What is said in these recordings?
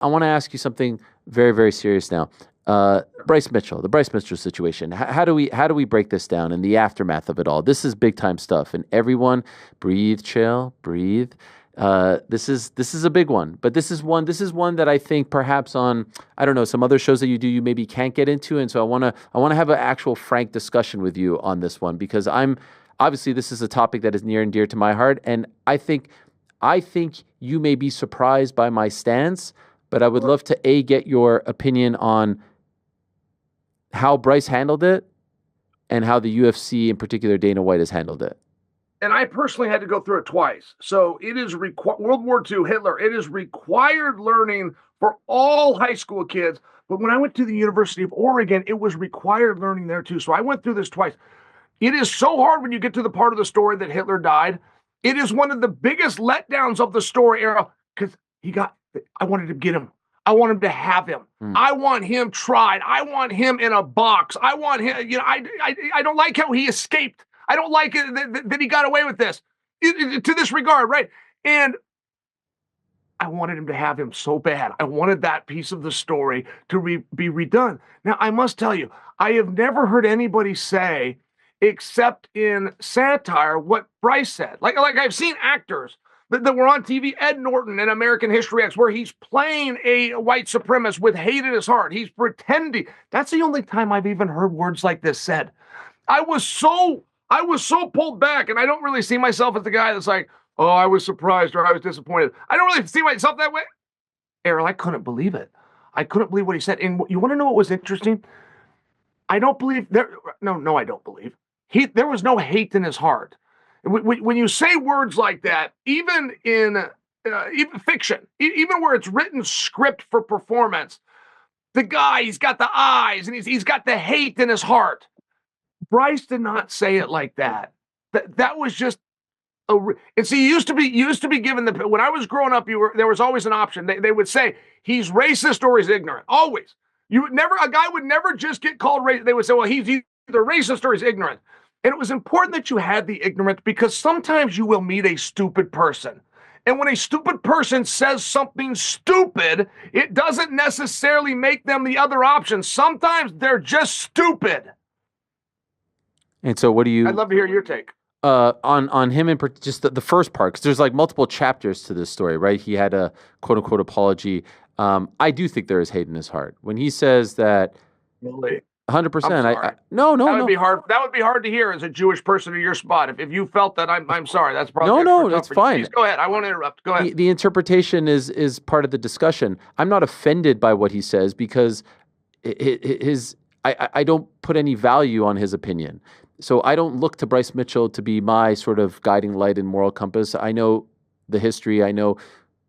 I want to ask you something very, very serious now. Bryce Mitchell, the Bryce Mitchell situation. How do we break this down in the aftermath of it all? This is big time stuff, and everyone, breathe, Chael, breathe. This is a big one, but this is one that I think perhaps on, I don't know, some other shows that you do, you maybe can't get into, and so I wanna have an actual frank discussion with you on this one, because obviously this is a topic that is near and dear to my heart, and I think you may be surprised by my stance, but I would love to get your opinion on how Bryce handled it and how the UFC, in particular Dana White, has handled it. And I personally had to go through it twice. So it is World War II, Hitler, it is required learning for all high school kids. But when I went to the University of Oregon, it was required learning there too. So I went through this twice. It is so hard when you get to the part of the story that Hitler died. It is one of the biggest letdowns of the story, Ariel, because I wanted to get him. I want him to have him. I want him tried. I want him in a box. I want him, I don't like how he escaped. I don't like it that he got away with this to this regard, right? And I wanted him to have him so bad. I wanted that piece of the story to be redone. Now, I must tell you, I have never heard anybody say, except in satire, what Bryce said. Like I've seen actors that were on TV, Ed Norton in American History X, where he's playing a white supremacist with hate in his heart. He's pretending. That's the only time I've even heard words like this said. I was so pulled back, and I don't really see myself as the guy that's like, oh, I was surprised or I was disappointed. I don't really see myself that way. Ariel, I couldn't believe it. I couldn't believe what he said. And you want to know what was interesting? I don't believe there. No, I don't believe. There was no hate in his heart. When you say words like that, even in even fiction, even where it's written script for performance, the guy, he's got the eyes and he's got the hate in his heart. Bryce did not say it like that. That was just and see, you used to be given when I was growing up, there was always an option. They would say he's racist or he's ignorant. Always. A guy would never just get called racist. They would say, well, he's either racist or he's ignorant. And it was important that you had the ignorant, because sometimes you will meet a stupid person. And when a stupid person says something stupid, it doesn't necessarily make them the other option. Sometimes they're just stupid. And so what do you... I'd love to hear your take. On him and just the first part, because there's like multiple chapters to this story, right? He had a quote-unquote apology. I do think there is hate in his heart. When he says that... Really? 100%. No. That would be hard. That would be hard to hear as a Jewish person in your spot. If you felt that, I'm sorry. That's probably that's fine. Please, go ahead. I won't interrupt. Go ahead. The interpretation is part of the discussion. I'm not offended by what he says, because I don't put any value on his opinion. So I don't look to Bryce Mitchell to be my sort of guiding light and moral compass. I know the history. I know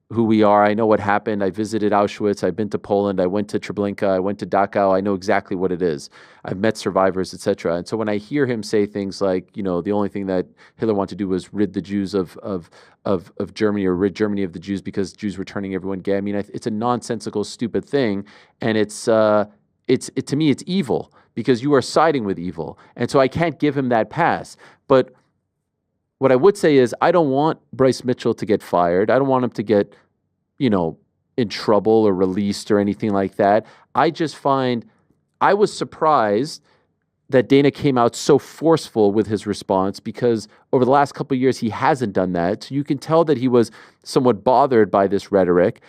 who we are. I know what happened. I visited Auschwitz. I've been to Poland. I went to Treblinka. I went to Dachau. I know exactly what it is. I've met survivors, etc. And so when I hear him say things like, the only thing that Hitler wanted to do was rid the Jews of Germany, or rid Germany of the Jews because Jews were turning everyone gay. I mean, it's a nonsensical, stupid thing, and to me, it's evil, because you are siding with evil, and so I can't give him that pass. But what I would say is, I don't want Bryce Mitchell to get fired. I don't want him to get, in trouble or released or anything like that. I was surprised that Dana came out so forceful with his response, because over the last couple of years, he hasn't done that. So you can tell that he was somewhat bothered by this rhetoric.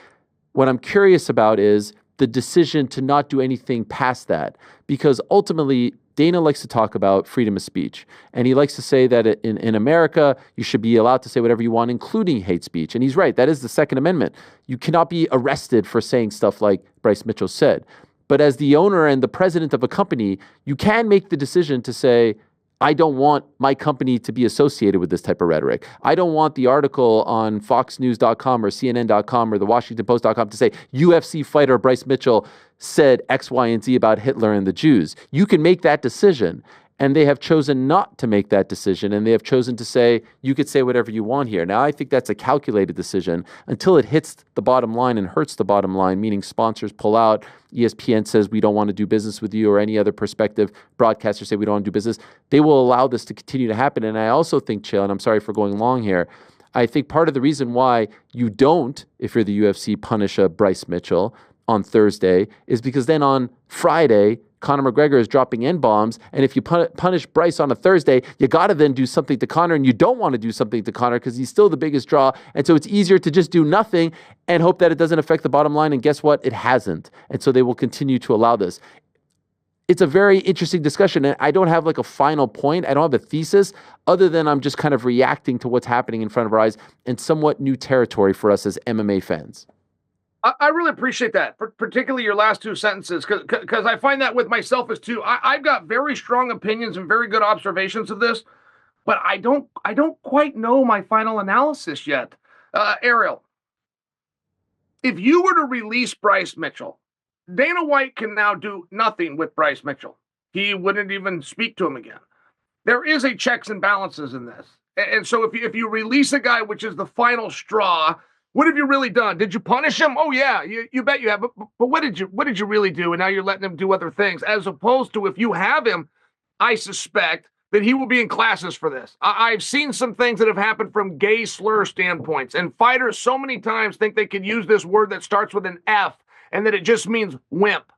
What I'm curious about is the decision to not do anything past that, because ultimately Dana likes to talk about freedom of speech, and he likes to say that in America you should be allowed to say whatever you want, including hate speech. And he's right. That is the Second Amendment. You cannot be arrested for saying stuff like Bryce Mitchell said. But as the owner and the president of a company, you can make the decision to say, I don't want my company to be associated with this type of rhetoric. I don't want the article on foxnews.com or CNN.com or the WashingtonPost.com to say UFC fighter Bryce Mitchell said X, Y, and Z about Hitler and the Jews. You can make that decision. And they have chosen not to make that decision, and they have chosen to say, you could say whatever you want here. Now, I think that's a calculated decision until it hits the bottom line and hurts the bottom line, meaning sponsors pull out, ESPN says we don't want to do business with you, or any other prospective broadcasters say we don't want to do business. They will allow this to continue to happen. And I also think, Chael, and I'm sorry for going long here, I think part of the reason why you don't, if you're the UFC, punish a Bryce Mitchell on Thursday is because then on Friday, Conor McGregor is dropping N-bombs, and if you punish Bryce on a Thursday, you got to then do something to Conor, and you don't want to do something to Conor because he's still the biggest draw, and so it's easier to just do nothing and hope that it doesn't affect the bottom line, and guess what? It hasn't, and so they will continue to allow this. It's a very interesting discussion, and I don't have like a final point. I don't have a thesis other than I'm just kind of reacting to what's happening in front of our eyes and somewhat new territory for us as MMA fans. I really appreciate that, particularly your last two sentences, because I find that with myself as too. I've got very strong opinions and very good observations of this, but I don't quite know my final analysis yet. Ariel, if you were to release Bryce Mitchell, Dana White can now do nothing with Bryce Mitchell. He wouldn't even speak to him again. There is a checks and balances in this, and so if you release a guy, which is the final straw. What have you really done? Did you punish him? Oh yeah, you bet you have. But what did you really do? And now you're letting him do other things, as opposed to if you have him, I suspect that he will be in classes for this. I've seen some things that have happened from gay slur standpoints, and fighters so many times think they can use this word that starts with an F and that it just means wimp.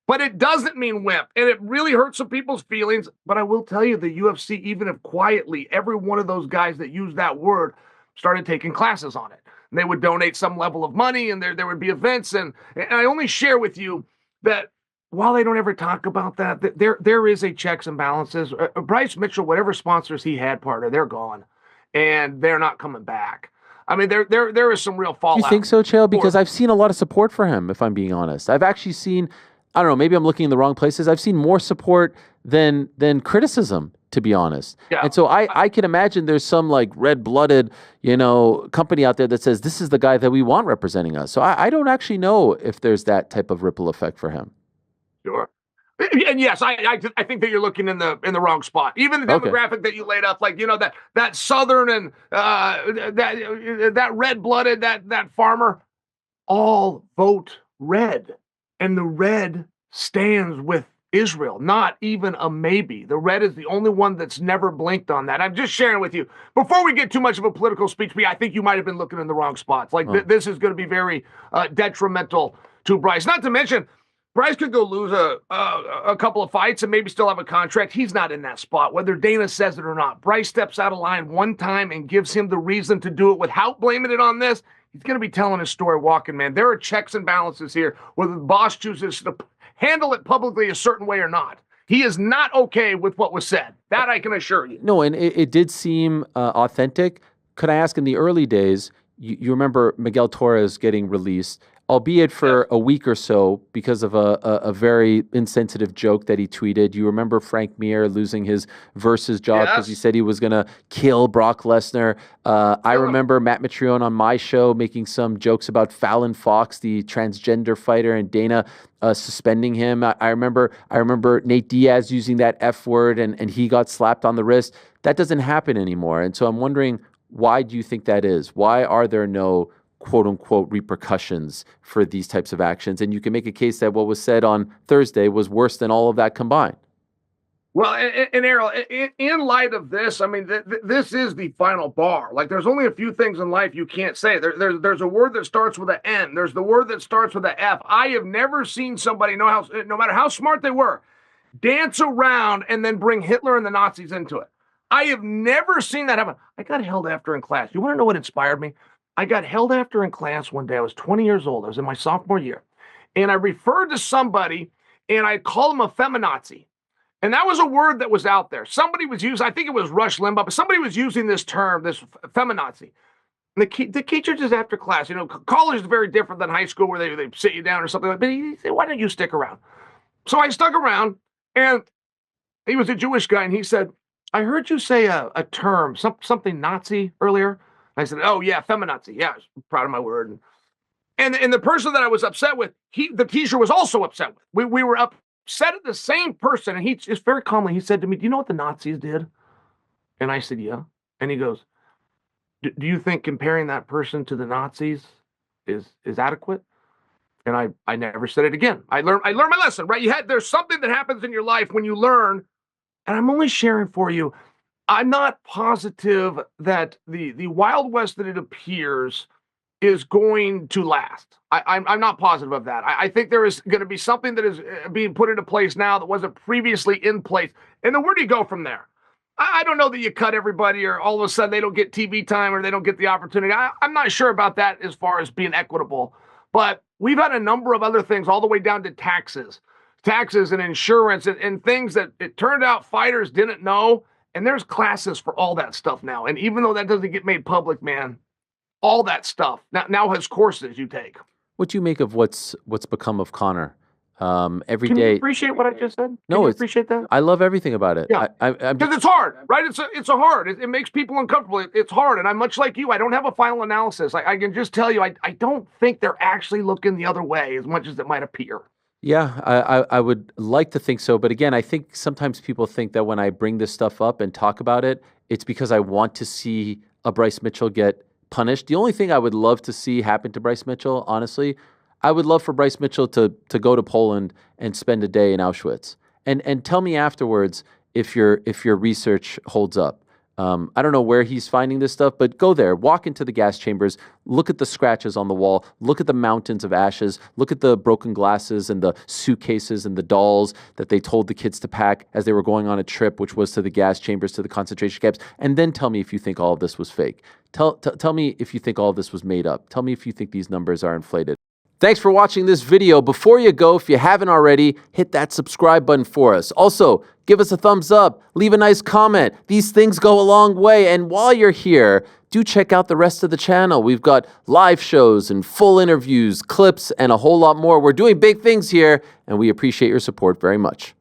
But it doesn't mean wimp, and it really hurts some people's feelings. But I will tell you, the UFC, even if quietly, every one of those guys that use that word started taking classes on it. They would donate some level of money, and there would be events. And I only share with you that while they don't ever talk about that, there is a checks and balances. Bryce Mitchell, whatever sponsors he had, partner, they're gone, and they're not coming back. I mean, there is some real fallout. Do you think so, Chael? Because I've seen a lot of support for him, if I'm being honest. I've actually seen, I don't know, maybe I'm looking in the wrong places. I've seen more support than criticism, to be honest. Yeah. And so I can imagine there's some like red-blooded, company out there that says this is the guy that we want representing us. So I don't actually know if there's that type of ripple effect for him. Sure. And yes, I think that you're looking in the wrong spot. Even the demographic that you laid up, like that Southern and that red-blooded that farmer, all vote red, and the red stands with Israel, not even a maybe. The red is the only one that's never blinked on that. I'm just sharing with you. Before we get too much of a political speech, I think you might have been looking in the wrong spots. Like this is going to be very detrimental to Bryce. Not to mention, Bryce could go lose a couple of fights and maybe still have a contract. He's not in that spot, whether Dana says it or not. Bryce steps out of line one time and gives him the reason to do it without blaming it on this. He's going to be telling his story walking, man. There are checks and balances here, whether the boss chooses to handle it publicly a certain way or not. He is not okay with what was said. That I can assure you. No, and it did seem authentic. Could I ask, in the early days, you remember Miguel Torres getting released, albeit for a week or so because of a very insensitive joke that he tweeted. You remember Frank Mir losing his Versus job because he said he was going to kill Brock Lesnar. I remember Matt Mitrione on my show making some jokes about Fallon Fox, the transgender fighter, and Dana suspending him. I remember Nate Diaz using that F word, and he got slapped on the wrist. That doesn't happen anymore. And so I'm wondering, why do you think that is? Why are there no quote-unquote repercussions for these types of actions? And you can make a case that what was said on Thursday was worse than all of that combined. Well, and Ariel, in light of this, I mean, this is the final bar. Like, there's only a few things in life you can't say. There's a word that starts with an N. There's the word that starts with an F. I have never seen somebody, no matter how smart they were, dance around and then bring Hitler and the Nazis into it. I have never seen that happen. I got held after in class. You want to know what inspired me? I got held after in class one day. I was 20 years old. I was in my sophomore year. And I referred to somebody, and I called him a feminazi. And that was a word that was out there. Somebody was using, I think it was Rush Limbaugh, but somebody was using this term, this feminazi. And the teacher just after class, college is very different than high school where they sit you down or something like that. But he said, why don't you stick around? So I stuck around, and he was a Jewish guy, and he said, I heard you say a term, something Nazi earlier. I said, oh, yeah, feminazi. Yeah, I was proud of my word. And the person that I was upset with, the teacher was also upset with. We were upset at the same person. And he just very calmly, he said to me, do you know what the Nazis did? And I said, yeah. And he goes, do you think comparing that person to the Nazis is adequate? And I never said it again. I learned my lesson, right? There's something that happens in your life when you learn. And I'm only sharing for you, I'm not positive that the Wild West that it appears is going to last. I'm not positive of that. I think there is going to be something that is being put into place now that wasn't previously in place. And then where do you go from there? I don't know that you cut everybody or all of a sudden they don't get TV time or they don't get the opportunity. I'm not sure about that as far as being equitable. But we've had a number of other things all the way down to taxes and insurance and things that it turned out fighters didn't know. And there's classes for all that stuff now. And even though that doesn't get made public, man, all that stuff now has courses you take. What do you make of what's become of Connor? Every Can day. you appreciate what I just said? Can No, you appreciate that? I love everything about it. Yeah, I'm because it's hard, right? It's a hard. It makes people uncomfortable. It's hard, and I'm much like you. I don't have a final analysis. I can just tell you, I don't think they're actually looking the other way as much as it might appear. Yeah, I would like to think so. But again, I think sometimes people think that when I bring this stuff up and talk about it, it's because I want to see a Bryce Mitchell get punished. The only thing I would love to see happen to Bryce Mitchell, honestly, I would love for Bryce Mitchell to go to Poland and spend a day in Auschwitz and tell me afterwards if your research holds up. I don't know where he's finding this stuff, but go there, walk into the gas chambers, look at the scratches on the wall, look at the mountains of ashes, look at the broken glasses and the suitcases and the dolls that they told the kids to pack as they were going on a trip, which was to the gas chambers, to the concentration camps, and then tell me if you think all of this was fake. Tell me if you think all of this was made up. Tell me if you think these numbers are inflated. Thanks for watching this video. Before you go, if you haven't already, hit that subscribe button for us. Also, give us a thumbs up, leave a nice comment. These things go a long way. And while you're here, do check out the rest of the channel. We've got live shows and full interviews, clips, and a whole lot more. We're doing big things here, and we appreciate your support very much.